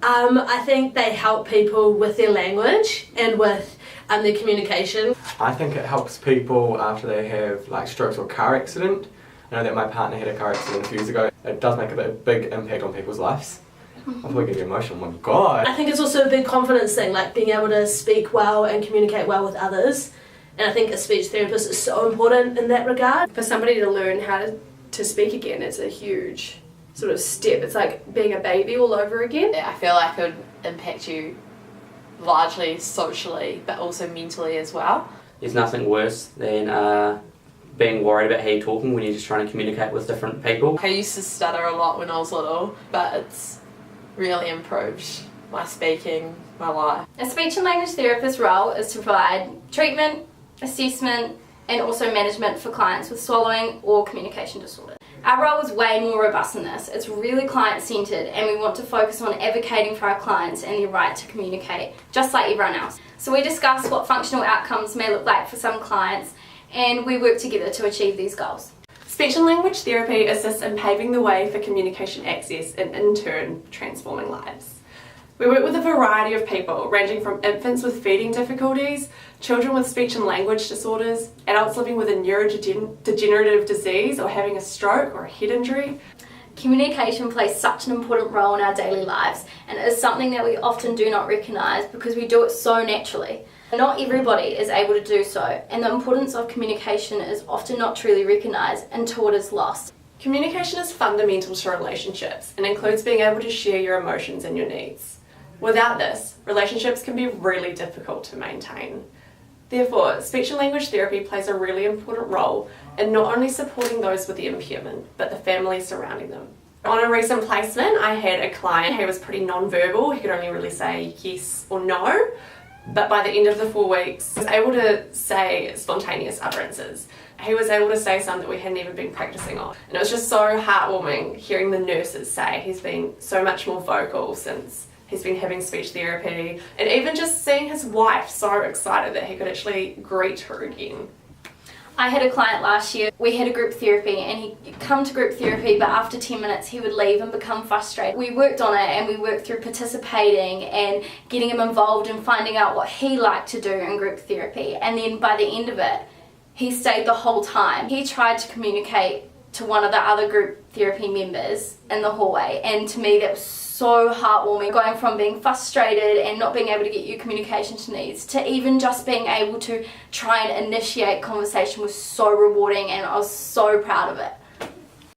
I think they help people with their language and with their communication. I think it helps people after they have like strokes or car accident. I know that my partner had a car accident a few years ago. It does make a big impact on people's lives. I probably get emotional, oh my god. I think it's also a big confidence thing, like being able to speak well and communicate well with others. And I think a speech therapist is so important in that regard. For somebody to learn how to speak again, it's a huge sort of step. It's like being a baby all over again. I feel like it would impact you largely socially, but also mentally as well. There's nothing worse than being worried about how you're talking when you're just trying to communicate with different people. I used to stutter a lot when I was little, but it's really improved my speaking, my life. A speech and language therapist role is to provide treatment, assessment, and also management for clients with swallowing or communication disorder. Our role is way more robust than this. It's really client-centred, and we want to focus on advocating for our clients and their right to communicate, just like everyone else. So we discuss what functional outcomes may look like for some clients, and we work together to achieve these goals. Speech and language therapy assists in paving the way for communication access and in turn transforming lives. We work with a variety of people, ranging from infants with feeding difficulties, children with speech and language disorders, adults living with a neurodegenerative disease or having a stroke or a head injury. Communication plays such an important role in our daily lives, and it is something that we often do not recognise because we do it so naturally. Not everybody is able to do so, and the importance of communication is often not truly recognised until it is lost. Communication is fundamental to relationships and includes being able to share your emotions and your needs. Without this, relationships can be really difficult to maintain. Therefore, speech and language therapy plays a really important role in not only supporting those with the impairment, but the families surrounding them. On a recent placement, I had a client who was pretty non-verbal. He could only really say yes or no. But by the end of the 4 weeks, he was able to say spontaneous utterances. He was able to say some that we hadn't even been practicing on. And it was just so heartwarming hearing the nurses say he's been so much more vocal since he's been having speech therapy. And even just seeing his wife so excited that he could actually greet her again. I had a client last year, we had a group therapy, and he'd come to group therapy, but after 10 minutes he would leave and become frustrated. We worked on it, and we worked through participating and getting him involved and finding out what he liked to do in group therapy. And then by the end of it, he stayed the whole time. He tried to communicate to one of the other group therapy members in the hallway, and to me that was so heartwarming. Going from being frustrated and not being able to get your communication needs to even just being able to try and initiate conversation was so rewarding, and I was so proud of it.